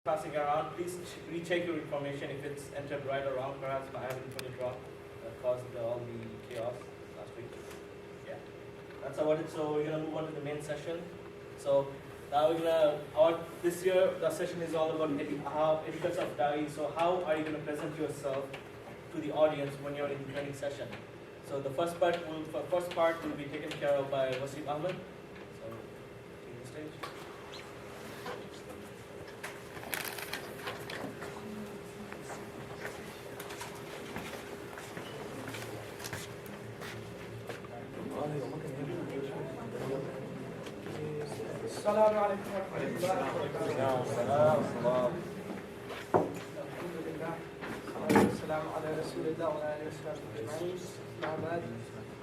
passing around, please recheck your information if it's entered right or wrong. Perhaps I haven't put it wrong. That caused all the chaos last week. Yeah, that's about it. So we're gonna move on to the main session. So now we're gonna, this year the session is all about etiquettes of Dawah. So how are you gonna present yourself to the audience when you're in the training session? So the first part will be taken care of by Wasim Ahmed. So take the stage. السلام عليكم ورحمة الله وبركاته. الحمد لله والسلام على رسول الله وعلى آله وصحبه أجمعين. أما بعد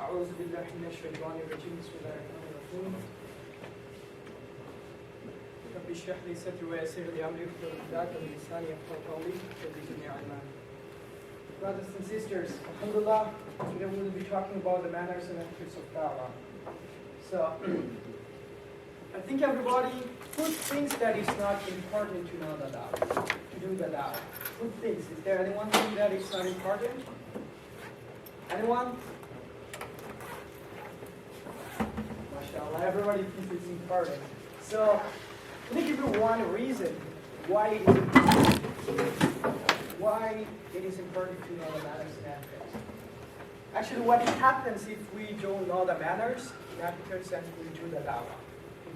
أعوذ بالله من الشيطان الرجيم بسم الله الرحمن الرحيم. رب اشرح لي صدري ويسر لي أمري واحلل عقدة من لساني يفقهوا قولي وزدني علما. Brothers and sisters, alhamdulillah, today we will be talking about the manners and etiquettes of Dawah. So, I think everybody who thinks that it's not important to know the Dawah, to do the Dawah. Who thinks? Is there anyone think that it's not important? Anyone? MashaAllah, everybody thinks it's important. So, let me give you one reason why it is important to know the manners and etiquettes. Actually, what happens if we don't know the manners, the etiquettes, and we do the Dawah?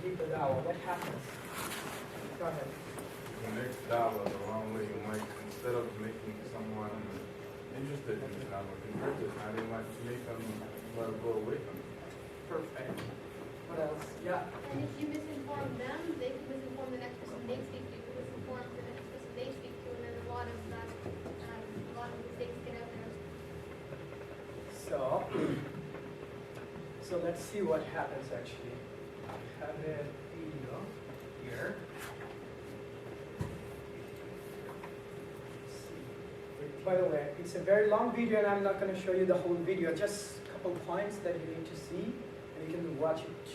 Give the Dawah, what happens? Go ahead. You make Dawah the wrong way. You might, instead of making someone interested in Dawah, convert it, and you might make them go away from it. Perfect. What else? Yeah. And if you misinform them, they can misinform the next person they speak to. You can misinform the next person they speak to, and then a lot of mistakes get out there. So let's see what happens actually. I have a video here. By the way, it's a very long video and I'm not going to show you the whole video, just a couple points that you need to see and you can watch it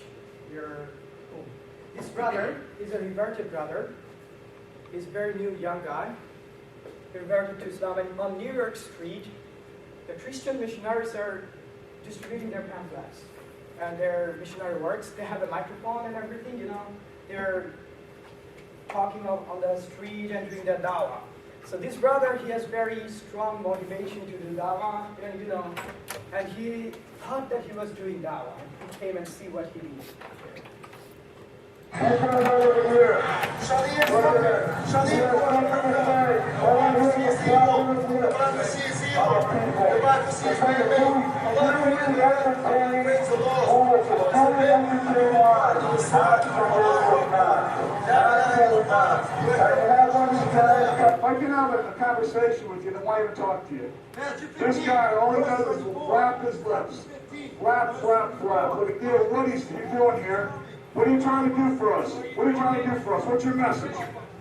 your home. This brother is a reverted brother. He's a very new young guy. He reverted to Islam, and on New York Street, the Christian missionaries are distributing their pamphlets and their missionary works. They have a microphone and everything, you know. They're talking on the street and doing the Dawah. So this brother, he has very strong motivation to do Dawah, and and he thought that he was doing Dawah. He came and see what he did. I can have a conversation with you, then why even talk to you? This guy, all he does is flap his lips. Flap, flap, flap. What are you doing here? What are you trying to do for us? What are you trying to do for us? What's your message?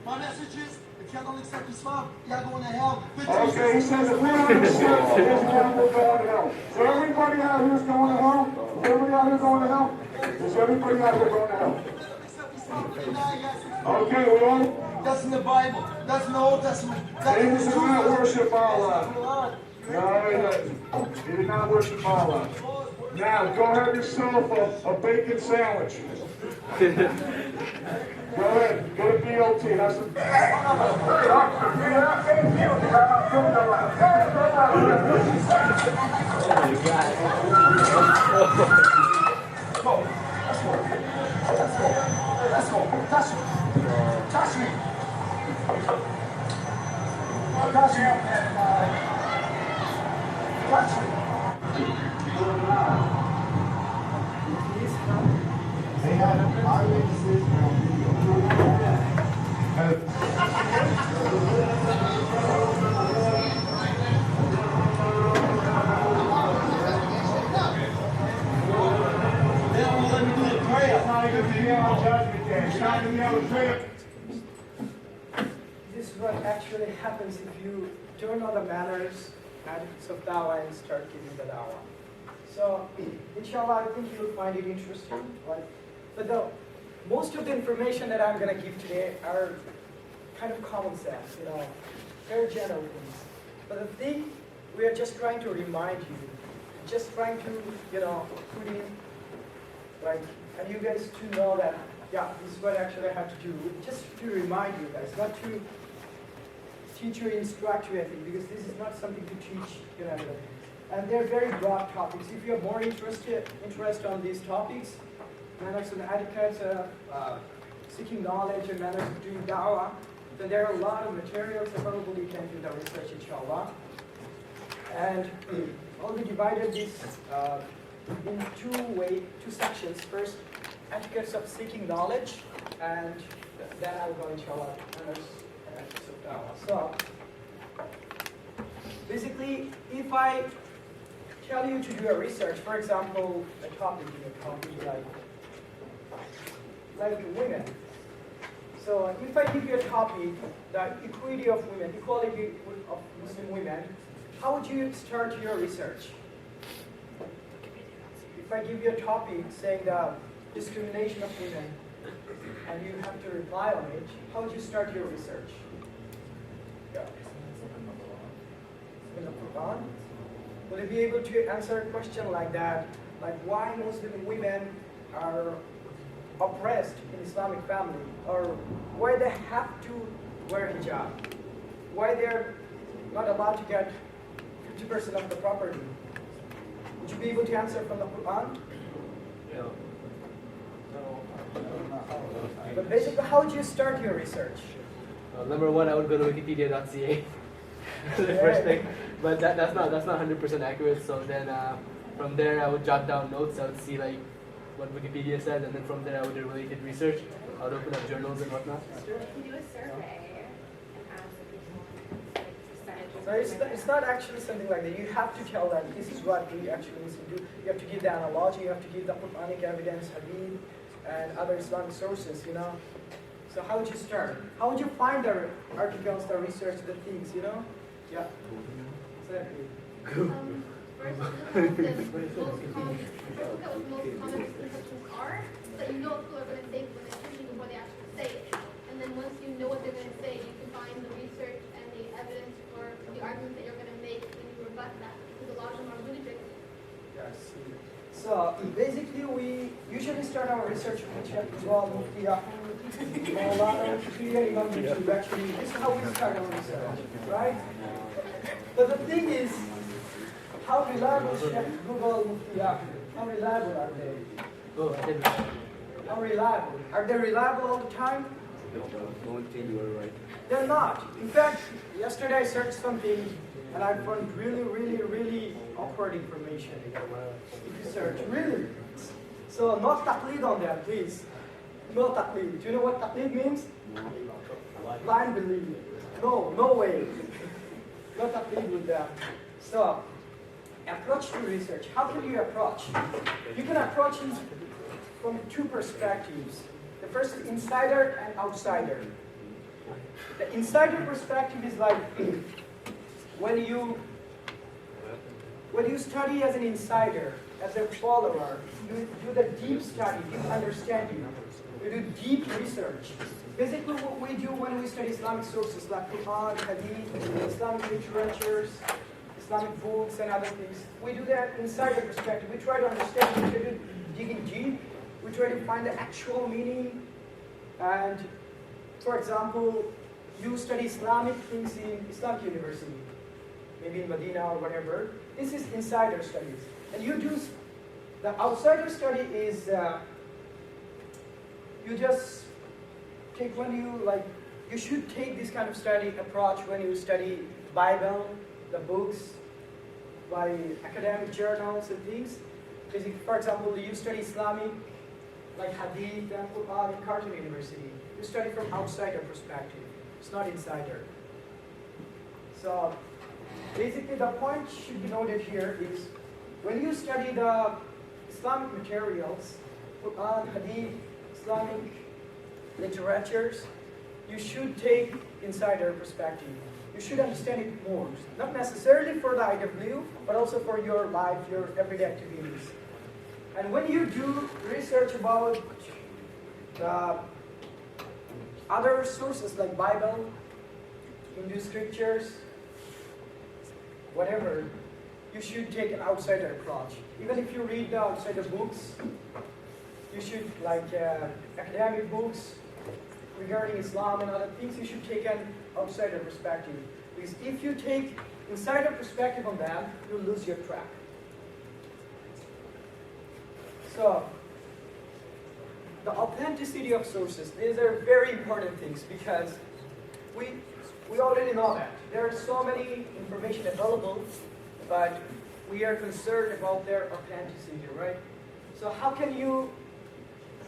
My message is, if y'all don't accept Islam, y'all going to hell. Okay, he says if we don't accept Islam, we're going to hell. So everybody out here is going to hell? Is everybody out here going to hell? Is everybody out here going to hell? Okay, we all? That's in the Bible. That's in the Old Testament. He does not worship Allah. No, he doesn't. He did not worship Allah. Now, go have yourself a bacon sandwich. Go ahead, go to BLT. Have some. Let's go. Touch me. Touch me. Touch me. Touch me. They had our decision on They don't let me do the prayer. It's not going to be on Judgment Day. It's not going to be on the prayer. This is what actually happens if you don't know the manners, etiquettes of Dawah and start giving the Dawah. So, inshallah, I think you'll find it interesting. Right? But most of the information that I'm going to give today are kind of common sense, very general things. But the thing, we are just trying to remind you, just trying to, put in, and you guys to know that, yeah, this is what actually I have to do, just to remind you guys, not to teach you, instruct you, I think, because this is not something to teach, And they're very broad topics. If you're more interested on these topics, manners and etiquettes, seeking knowledge and manners of doing dawah, then there are a lot of materials available. You can do the research, inshallah. And we divided this in two sections. First, etiquettes of seeking knowledge, and then I'll go inshallah manners and etiquettes of dawah. So basically, if I tell you to do a research, for example, a topic like women. So if I give you a topic, the equity of women, equality of Muslim women, how would you start your research? If I give you a topic saying the discrimination of women, and you have to reply on it, how would you start your research? Yeah. In the Quran? Will you be able to answer a question like that? Like why Muslim women are oppressed in Islamic family? Or why they have to wear hijab? Why they're not allowed to get 50% of the property? Would you be able to answer from the Quran? No. But basically, how would you start your research? Number one, I would go to wikipedia.ca. The first thing, but that's not 100% accurate. So then from there, I would jot down notes. I would see like what Wikipedia said, and then from there, I would do related research. I would open up journals and whatnot. You can do a survey and ask the people like percentage. So it's not actually something like that. You have to tell them this is what we actually need to do. You have to give the analogy. You have to give the Quranic evidence, hadith, and other Islamic sources. So how would you start? How would you find the articles, the research, the things? Yeah. Exactly. First, look at what the most common misconceptions are, so that you know what people are going to say when they're thinking before they actually say it. And then once you know what they're going to say, you can find the research and the evidence for the arguments that you're going to make when you rebut that, because a lot of them are really tricky. Yes. So basically, we usually start our research with Imam Mufti Maulana, Imam Mufti. Actually, this is how we start our research, right? But the thing is, how reliable is Google Mufti? How reliable are they? Oh, I didn't. How reliable? Are they reliable all the time? Won't tell you are right. They're not. In fact, yesterday I searched something and I found really, really, really awkward information. If you search, really. So no taqlid on them, please. No taqlid. Do you know what taqlid means? Blind belief. No way. No taqlid with them. So, approach to research. How can you approach? You can approach it from two perspectives. The first is insider and outsider. The insider perspective is like when you study as an insider, as a follower, you do the deep study, deep understanding. You do deep research. Basically what we do when we study Islamic sources like Quran, Hadith, Islamic literatures, Islamic books and other things, we do that insider perspective. We try to understand, we try to dig in deep, we try to find the actual meaning. And for example, you study Islamic things in Islamic University, maybe in Medina or whatever. This is insider studies. And you do, the outsider study is, you just take when you should take this kind of study approach when you study Bible, the books, by academic journals and things. Because for example, you study Islamic, like Hadith and Quran in Carleton University. You study from outsider perspective. It's not insider. So basically the point should be noted here is when you study the Islamic materials, Quran, Hadith, Islamic literatures, you should take insider perspective. You should understand it more. Not necessarily for the IW, but also for your life, your everyday activities. And when you do research about the other sources like Bible, Hindu scriptures, whatever, you should take an outsider approach. Even if you read the outsider books, you should, like academic books regarding Islam and other things, you should take an outsider perspective. Because if you take insider perspective on them, you'll lose your track. So, the authenticity of sources, these are very important things because we already know that. There are so many information available, but we are concerned about their authenticity, right? So how can you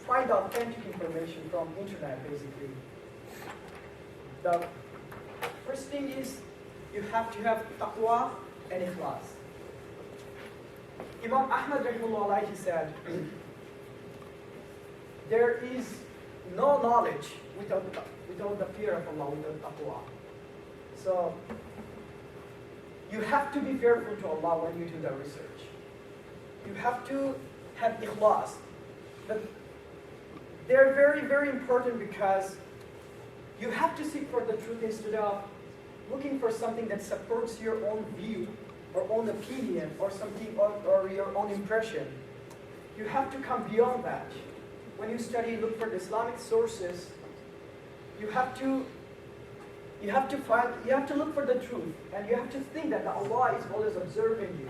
find authentic information from internet, basically? The first thing is you have to have taqwa and ikhlas. Imam Ahmed rahimahullah, he said, there is no knowledge without the fear of Allah, without taqwa. So you have to be fearful to Allah when you do the research. You have to have ikhlas. But they're very, very important because you have to seek for the truth instead of looking for something that supports your own view or own opinion or something or your own impression. You have to come beyond that. When you study, look for the Islamic sources, you have to look for the truth, and you have to think that Allah is always observing you.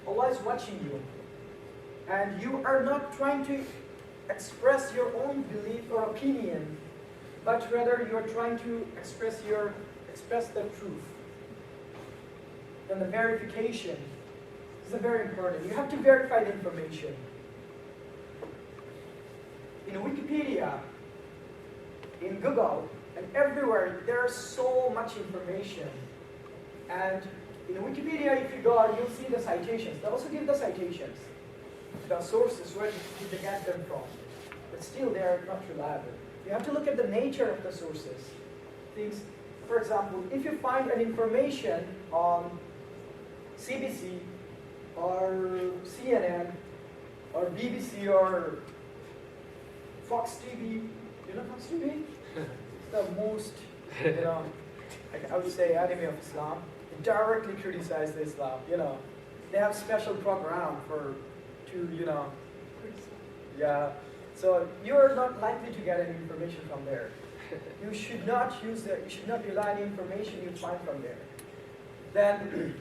Allah is watching you. And you are not trying to express your own belief or opinion, but rather you are trying to express the truth. Then the verification is very important. You have to verify the information. In Wikipedia, in Google, and everywhere, there's so much information. And in Wikipedia, if you go, you'll see the citations. They also give the citations, the sources, where did they get them from. But still, they are not reliable. You have to look at the nature of the sources. Things, for example, if you find an information on CBC, or CNN, or BBC, or Fox TV, you know Fox TV? It's the most, I would say, enemy of Islam. They directly criticize the Islam, They have special program yeah. So you're not likely to get any information from there. You should not rely on the information you find from there. Then,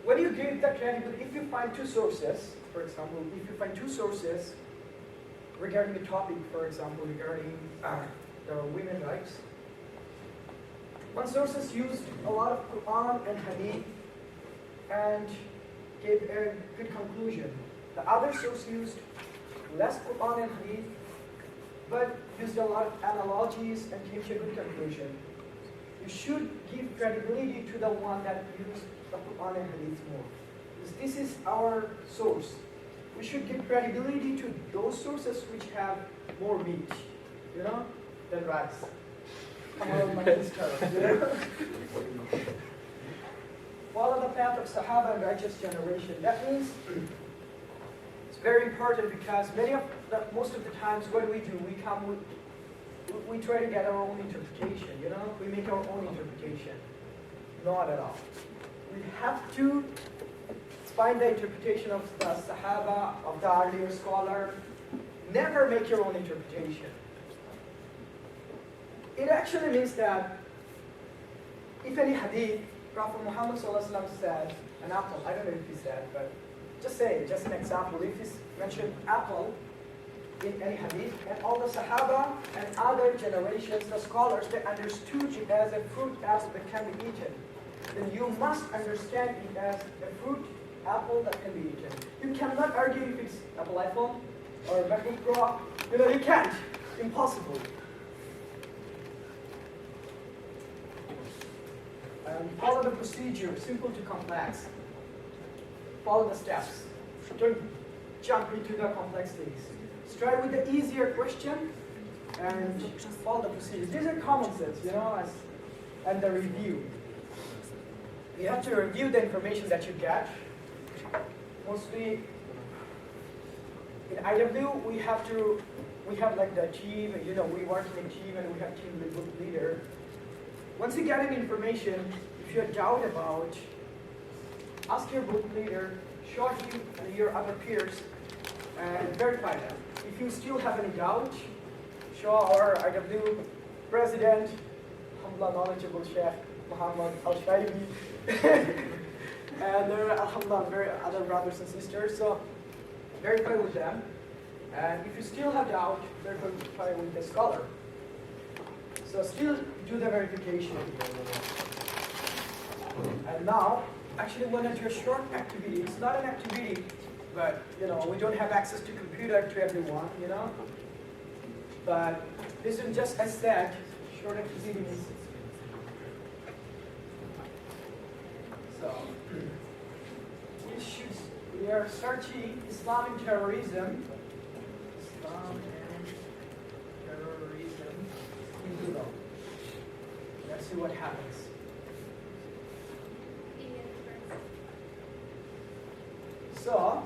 when you give the credibility, if you find two sources, for example, if you find two sources regarding the topic, for example, regarding the women's rights, one source has used a lot of Quran and Hadith and gave a good conclusion. The other source used less Quran and Hadith, but used a lot of analogies and came to a good conclusion. You should give credibility to the one that used the Quran and Hadith more. Because this is our source. We should give credibility to those sources which have more meat, than rice. Come on, my sister, Follow the path of Sahaba and righteous generation. That means it's very important because most of the times what we do, we try to get our own interpretation, We make our own interpretation. Not at all. We have to find the interpretation of the Sahaba, of the earlier scholar. Never make your own interpretation. It actually means that if any hadith, Prophet Muhammad said, an apple, I don't know if he said, but just an example, if he's mentioned apple in any hadith, and all the Sahaba and other generations, the scholars, they understood it as a fruit apple that can be eaten, then you must understand it as a fruit apple that can be eaten. You cannot argue if it's Apple iPhone or MacBook Pro. You can't. Impossible. Follow the procedure, simple to complex. Follow the steps. Don't jump into the complex things. Start with the easier question and follow the procedure. These are common sense, and the review. You have to review the information that you get. Mostly in IW, we have to we have like the team, you know, we work in a team and we have team with book leader. Once you get any information, if you have doubt about, ask your book leader, show him and your other peers, and verify them. If you still have any doubt, show our IW president, alhamdulillah, knowledgeable Sheikh Muhammad Al-Shaibi, and there are alhamdulillah very other brothers and sisters. So verify with them. And if you still have doubt, verify with the scholar. So still do the verification. And now, actually one of your short activity, it's not an activity, but you know, we don't have access to computer to everyone, you know. But this is just as said, short activities. So we are searching Islam and terrorism. Islam and terrorism in Google. Let's see what happens. So,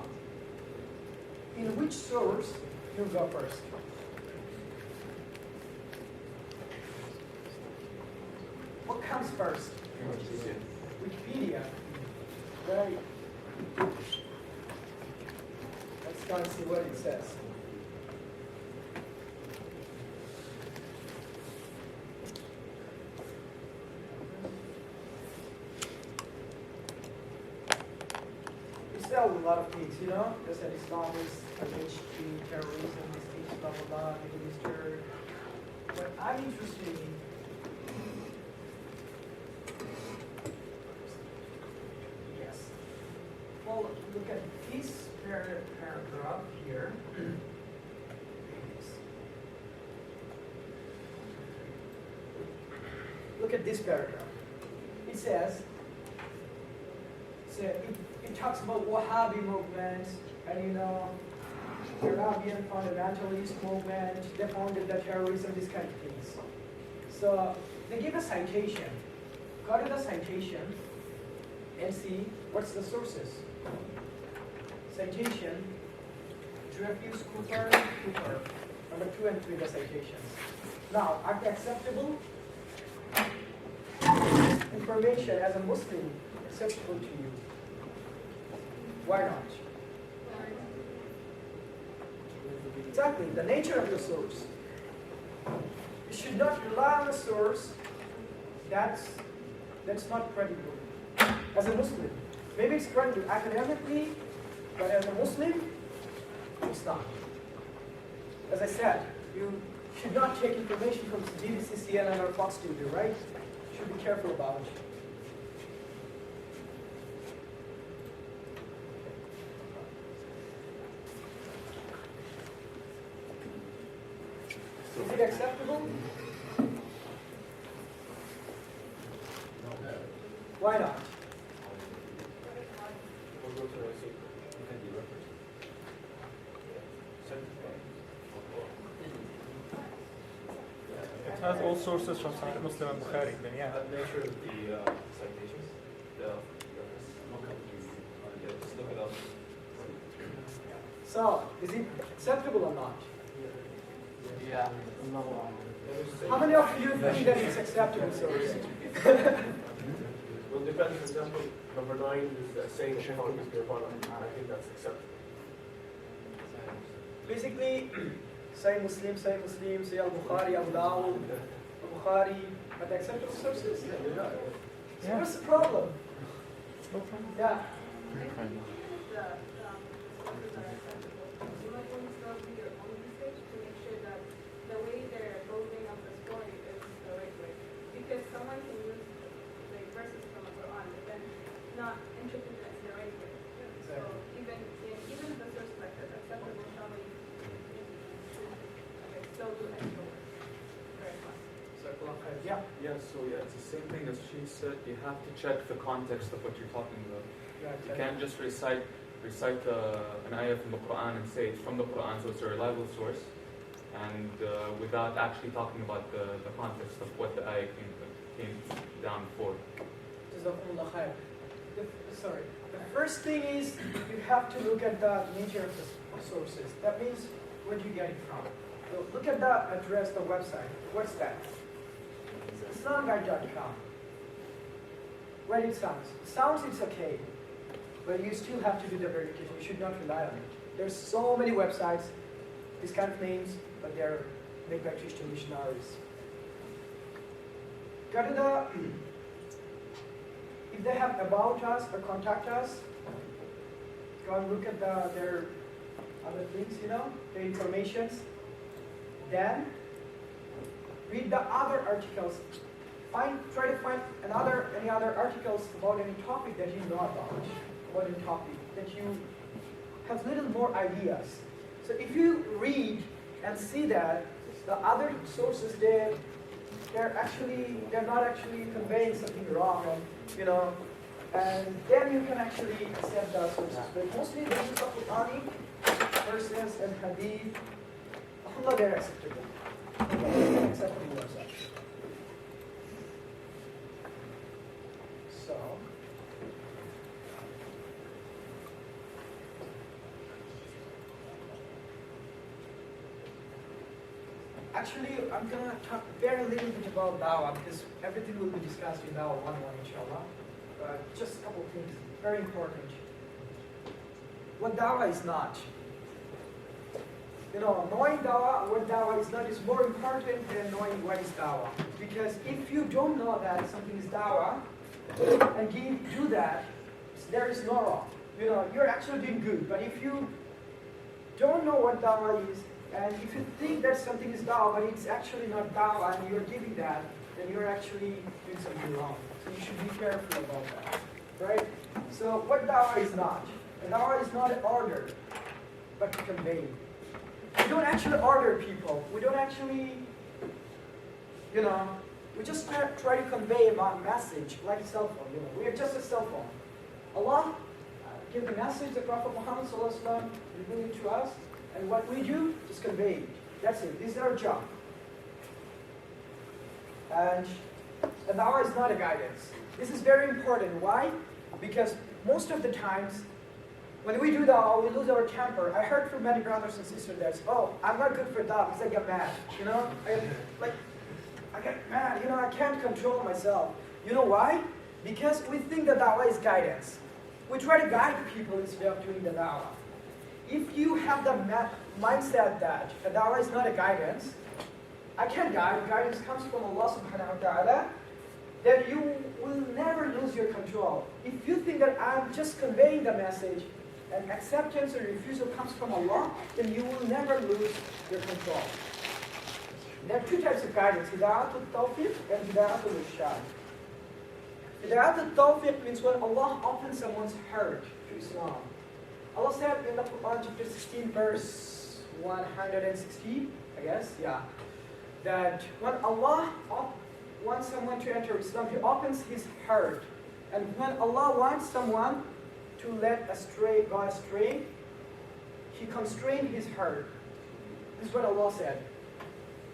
in which source you go first? What comes first? Wikipedia. Right. Let's go and see what it says. A lot of things, you know. They said Islam is against terrorism, this thing, blah blah blah, Middle Eastern. What I'm interested in, yes. Well, look at this paragraph here. Look at this paragraph. It says, it talks about Wahhabi movement and, you know, Arabian fundamentalist movement, they founded the terrorism, these kind of things. So they give a citation. Go to the citation and see what's the sources. Citation, Dreyfus, Cooper, number 2 and 3 the citations. Now, are they acceptable? Information as a Muslim acceptable to you. Why not? Exactly, the nature of the source. You should not rely on a source that's not credible. As a Muslim, maybe it's credible academically, but as a Muslim, it's not. As I said, you should not take information from BBC, CNN, or Fox TV, right? You should be careful about it. Is it acceptable? Why not? It has all sources from Sahih Muslim and Bukhari, then yeah. The nature of the citations, just look it up. So, is it acceptable or not? Yeah. How many of you think that it's acceptable source? Well, depends. For example, number 9 is saying the Quran is Nirvana, and I think that's acceptable. Basically, Sahih Muslim, Sahih Al-Bukhari, Abu Dawud, Bukhari, but acceptable sources? So what's the problem? Yeah. The way they're building up the story is the right way. Because someone can use the verses from the Quran, but then not interpret it the right way. So even if the source like that acceptable, probably still do extra work. Very fun. Yeah. Yeah, so it's the same thing as she said. You have to check the context of what you're talking about. You can't just recite an ayah from the Quran and say it's from the Quran, so it's a reliable source, and without actually talking about the context of what the ayah came down for. Sorry. The first thing is you have to look at the nature of the sources. That means where do you get it from? So look at the address, the website. What's that? It's islamguide.com. Well, it sounds. It's okay. But you still have to do the verification. You should not rely on it. There's so many websites, these kind of names, but they're made by Christian missionaries. Go to the, if they have about us or contact us, go and look at their other things, the informations. Then read the other articles. Try to find any other articles about any topic that you know about any topic that you have little more ideas. So if you read and see that the other sources they're not actually conveying something wrong, and then you can actually accept the sources. But mostly the use of Quranic verses and Hadith, Allah, they're acceptable. Acceptable websites. So, actually, I'm going to talk very little bit about Dawah because everything will be discussed in Dawah 1-1, inshallah. Just a couple of things, very important. What Dawah is not. Knowing Dawah, what Dawah is not, is more important than knowing what is Dawah. Because if you don't know that something is Dawah, and do that, there is no wrong. You're actually doing good. But if you don't know what Dawah is, and if you think that something is Dawah, but it's actually not Dawah, and you're giving that, then you're actually doing something wrong. So you should be careful about that. Right? So what Dawah is not? Dawah is not an order, but to convey. We don't actually order people. We don't actually, we just try to convey a message like a cell phone. We are just a cell phone. Allah gave the message, the Prophet Muhammad revealed it to us, and what we do is convey it. That's it. This is our job. And Dawah is not a guidance. This is very important. Why? Because most of the times, when we do Dawah, we lose our temper. I heard from many brothers and sisters that, I'm not good for Dawah because I get mad. I get mad. I can't control myself. You know why? Because we think that Dawah is guidance. We try to guide people instead of doing the Dawah. If you have the mindset that the Dawah is not a guidance, I can't guide, guidance comes from Allah subhanahu wa ta'ala, then you will never lose your control. If you think that I'm just conveying the message, and acceptance or refusal comes from Allah, then you will never lose your control. There are two types of guidance, Hidayat al-Tawfiq and Hidayat al-Irshad. Hidayat al-Tawfiq means when Allah opens someone's heart to Islam. Allah said in the Quran chapter 16 verse 116, I guess, that when Allah wants someone to enter Islam, He opens his heart. And when Allah wants someone to go astray, He constrains his heart. This is what Allah said.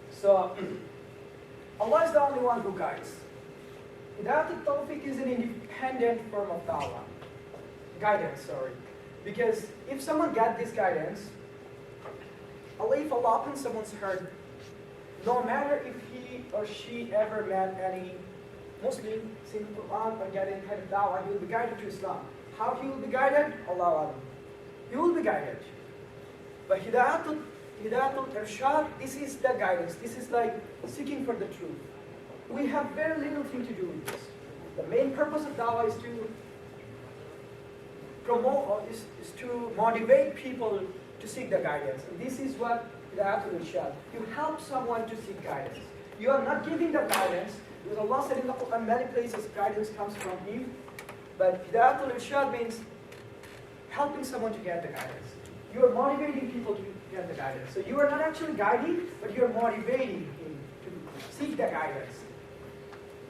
So, Allah is the only one who guides. Hidayat al-Tawfiq is an independent form of Dawah. Guidance. Because if someone got this guidance, if Allah opens someone's heart, no matter if he or she ever met any Muslim, seen the Quran, or get any kind of Dawah, he will be guided to Islam. How he will be guided? Allah Alam. He will be guided. But Hidayat al-Irshad, this is the guidance. This is like seeking for the truth. We have very little thing to do with this. The main purpose of Dawah is to promote, or is to motivate people to seek the guidance. And this is what Hidayat al-Irshad. You help someone to seek guidance. You are not giving the guidance, because Allah said in the Quran, many places guidance comes from Him. But Hidayat al-Irshad means helping someone to get the guidance. You are motivating people to get the guidance. So you are not actually guiding, but you are motivating him to seek the guidance.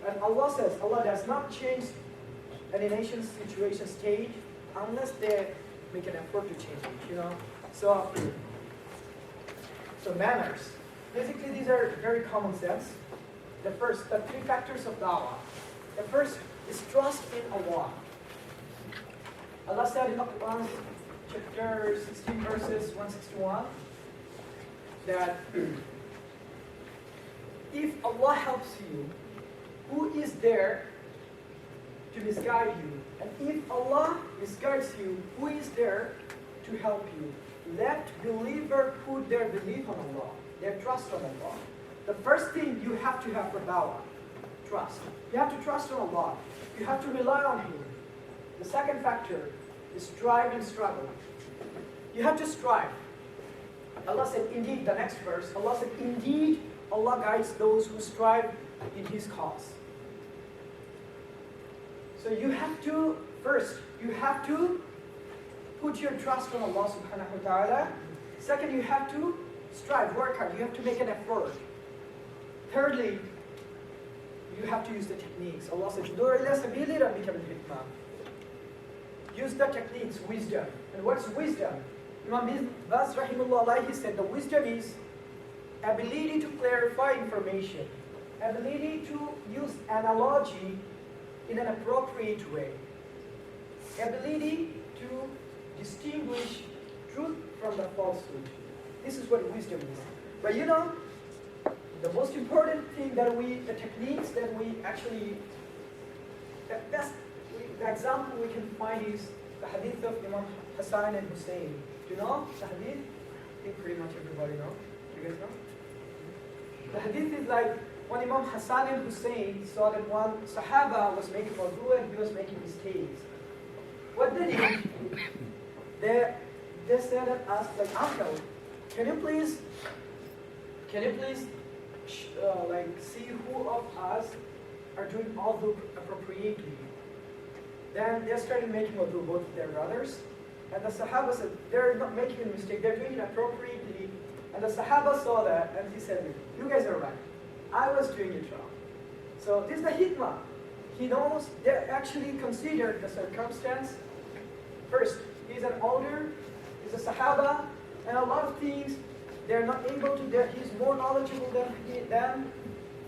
And Allah says, Allah does not change any nation's situation, state, unless they make an effort to change it, So manners. Basically, these are very common sense. The three factors of Dawah. The first is trust in Allah. Allah said in the Quran, chapter 16, verses 161, that if Allah helps you, who is there to misguide you? And if Allah misguides you, who is there to help you? Let believer put their belief on Allah, their trust on Allah. The first thing you have to have for dawah, trust. You have to trust on Allah. You have to rely on Him. The second factor is strive and struggle. You have to strive. Allah said, indeed, the next verse, Allah said, indeed, Allah guides those who strive in His cause. So you have to, first, you have to put your trust on Allah subhanahu wa ta'ala. Second, you have to strive, work hard. You have to make an effort. Thirdly, you have to use the techniques. Allah said, use the techniques, wisdom. And what's wisdom? Imam Baz rahimahullah, he said the wisdom is ability to clarify information, ability to use analogy in an appropriate way, ability to distinguish truth from the falsehood. This is what wisdom is. But you know, the most important thing that the techniques that we actually, the example we can find is the hadith of Imam Hassan and Hussein. Do you know the hadith? I think pretty much everybody know. You guys know? The hadith is like when Imam Hassan and Hussein saw that one Sahaba was making wudu and he was making mistakes. What did he do? They said and asked like, uncle, can you please like see who of us are doing wudu appropriately? Then they started making wudu, both of their brothers. And the Sahaba said, they're not making a mistake, they're doing it appropriately. And the Sahaba saw that and he said, you guys are right. I was doing it wrong. So this is the hikmah. He knows, they actually considered the circumstance. First, he's an older, he's a Sahaba, and a lot of things they're not able to, he's more knowledgeable than them.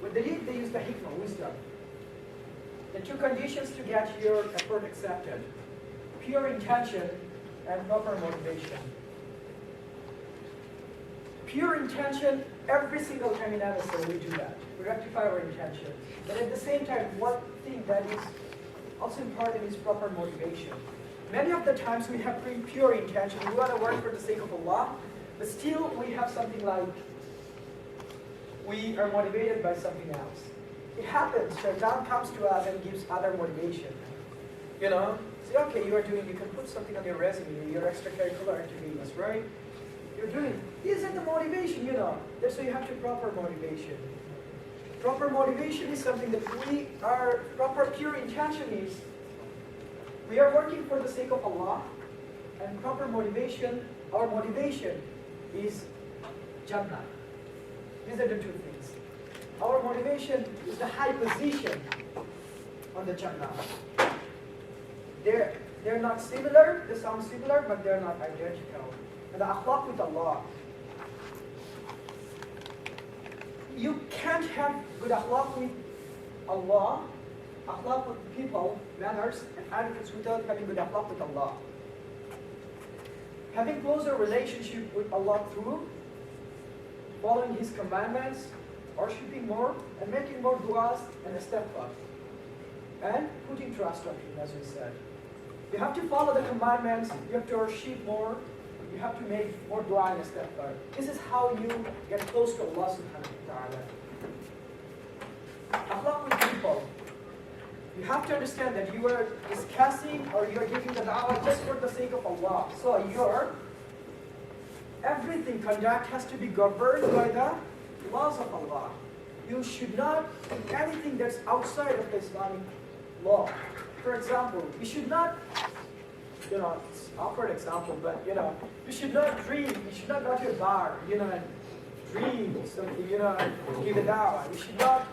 With the lead, they use the hikmah, wisdom. The two conditions to get your effort accepted: pure intention and proper motivation. Pure intention, every single time in Amazon we do that. We rectify our intention. But at the same time, one thing that is also important is proper motivation. Many of the times we have pure intention, we want to work for the sake of Allah, but still we have something like, we are motivated by something else. It happens, Shaitan comes to us and gives other motivation. You know, say, okay, you can put something on your resume, your extracurricular activities, right? You're doing, isn't the motivation, you know. That's why you have to proper motivation. Proper motivation is something that proper pure intention is, we are working for the sake of Allah, and proper motivation, our motivation is Jannah. These are the two things. Our motivation is the high position on the Jannah. They're not similar, they sound similar, but they're not identical. And the akhlaq with Allah. You can't have good akhlaq with Allah, akhlaq with people, manners, and attitudes without having good akhlaq with Allah. Having closer relationship with Allah through following His commandments, worshipping more, and making more du'as and istighfar. And putting trust on Him, as we said. You have to follow the commandments, you have to worship more, you have to make more dua and istighfar. This is how you get close to Allah subhanahu wa ta'ala. Akhlaq with people. You have to understand that you are discussing or you are giving the da'wah just for the sake of Allah. So everything, conduct has to be governed by the laws of Allah. You should not do anything that's outside of the Islamic law. For example, you should not, it's an awkward example, but you should not drink, you should not go to a bar, and drink something, and give a da'wah. You should not,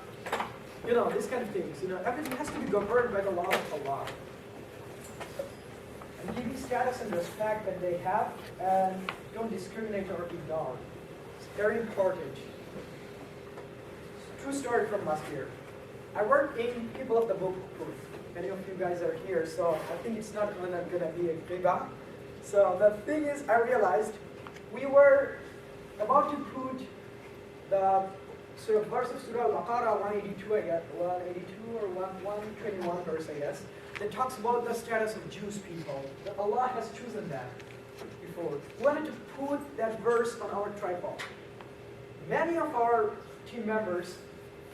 these kind of things. Everything has to be governed by the law of Allah. And giving status and respect that they have, and don't discriminate or ignore. It's very important. True story from last year. I work in People of the Book group. Many of you guys are here, so I think it's not going to be a riba. So the thing is, I realized we were about to put the verse of Surah Al-Baqarah 182, I guess, 182 or 121 verse, I guess, that talks about the status of Jewish people. That Allah has chosen that before. We wanted to put that verse on our tripod. Many of our team members,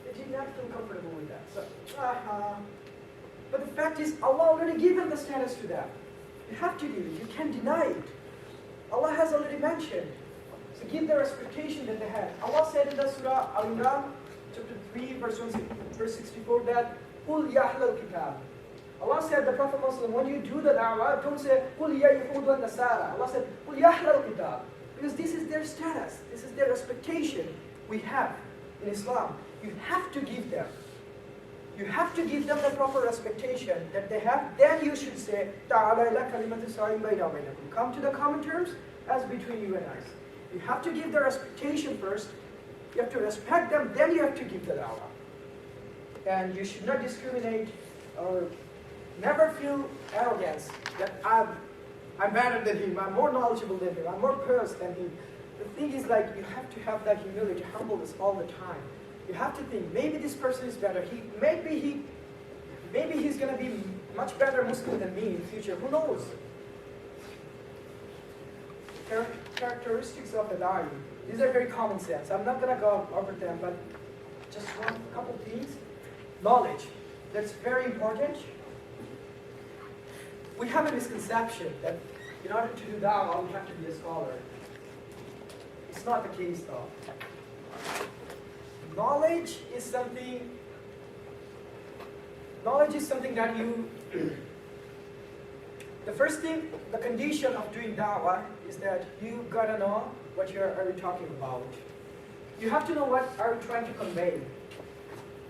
they did not feel comfortable with that. So, but the fact is, Allah already given the status to them. You have to give it. You can't deny it. Allah has already mentioned. So give the expectation that they had. Allah said in the Surah Al-Imran, chapter 3, verse 64, that قُلْ يَحْلَ الْكِتَابِ. Allah said, the Prophet Muslim, when you do the da'wah, don't say قُلْ يَا يَهُودُ وَالنَّصَارَى. Allah said, قُلْ يَحْلَ الْكِتَابِ. Because this is their status. This is their expectation we have in Islam. You have to give them. You have to give them the proper expectation that they have. Then you should say, تَعَالَى إِلَى كَلِمَةٍ سَوَاءٍ بَيْنَنَا وَبَيْنَكُمْ. Come to the common terms as between you and us. You have to give their expectation first. You have to respect them, then you have to give the da'wah. And you should not discriminate or never feel arrogance that I'm better than him, I'm more knowledgeable than him, I'm more pious than him. The thing is, like, you have to have that humility, humbleness all the time. You have to think, maybe this person is better. Maybe he's going to be much better Muslim than me in the future. Who knows? Characteristics of the da'i. These are very common sense. I'm not going to go over them, but just one couple things. Knowledge. That's very important. We have a misconception that in order to do da'wah, we have to be a scholar. It's not the case, though. Knowledge is something that you... The first thing, the condition of doing da'wah is that you gotta know what are you talking about. You have to know what are you trying to convey.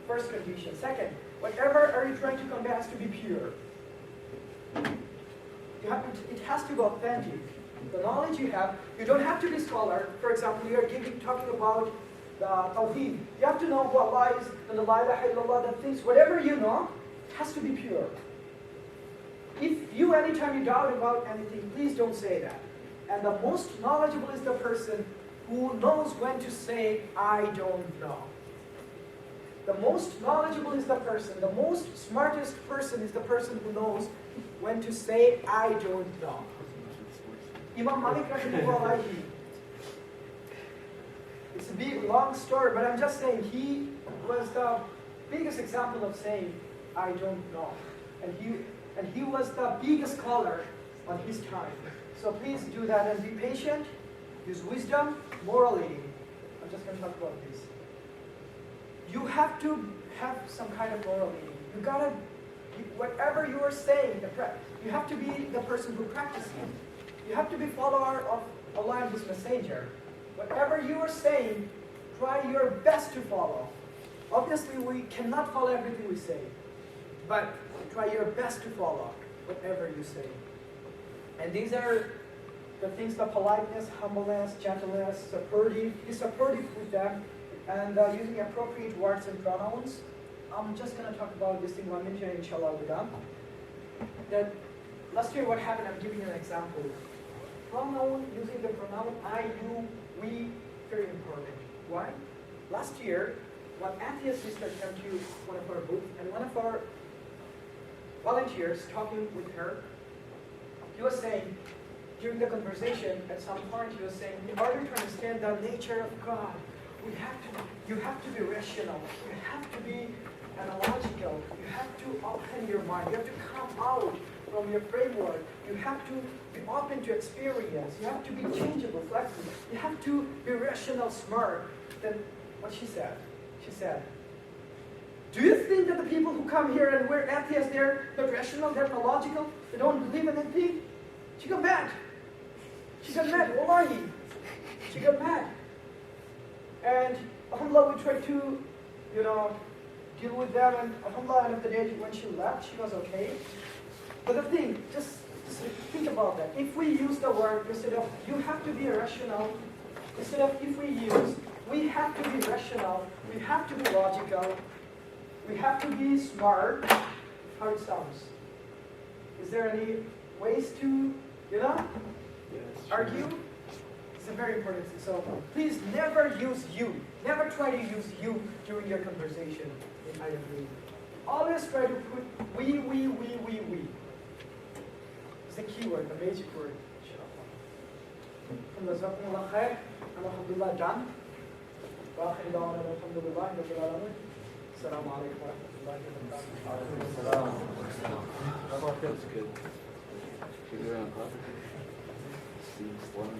First condition. Second, whatever are you trying to convey has to be pure. It has to be authentic. The knowledge you have, you don't have to be a scholar. For example, you are talking about the Tawheed. You have to know who Allah is and the La ilaha illallah, the things, whatever you know, has to be pure. If you, anytime you doubt about anything, please don't say that. And the most knowledgeable is the person who knows when to say, I don't know. The most knowledgeable is the person, the most smartest person is the person who knows when to say, I don't know. Imam Malik rahimahullah, it's a big, long story, but I'm just saying he was the biggest example of saying, I don't know. And he was the biggest scholar on his time. So please do that and be patient, use wisdom, morality. I'm just going to talk about this. You have to have some kind of morality. You gotta, whatever you are saying, you have to be the person who practices it. You have to be follower of Allah and His Messenger. Whatever you are saying, try your best to follow. Obviously, we cannot follow everything we say, but try your best to follow whatever you say. And these are the things: the politeness, humbleness, gentleness, supportive. Be supportive with them, and using appropriate words and pronouns. I'm just going to talk about this in 1 minute, and inshallah we're done. That last year, what happened? I'm giving you an example. Pronoun, using the pronoun I, you, we, very important. Why? Last year, one atheist sister came to one of our booths, and one of our volunteers talking with her, he was saying, during the conversation, at some point he was saying, in order to understand the nature of God, you have to be rational, you have to be analogical, you have to open your mind, you have to come out from your framework, you have to be open to experience, you have to be changeable, flexible, you have to be rational, smart. Then what she said, do you think that the people who come here and we're atheists, they're rational, they're not logical, they don't believe in anything? She got mad. She got mad, wallahi. She got mad. And alhamdulillah, we tried to, deal with them, and alhamdulillah, end of the day, when she left, she was okay. But the thing, just think about that. If we use the word, instead of, you have to be rational, instead of if we use, we have to be rational, we have to be logical, we have to be smart, how it sounds. Is there any ways to, argue? It's a very important thing. So please never use you. Never try to use you during your conversation in I agree. Always try to put we. It's the key word, the magic word. Jazakumullah khair. Alhamdulillah done. وآخر دعوانا الحمد لله رب العالمين. السلام عليكم ورحمة الله وبركاته. That's good. Figure out. See, one,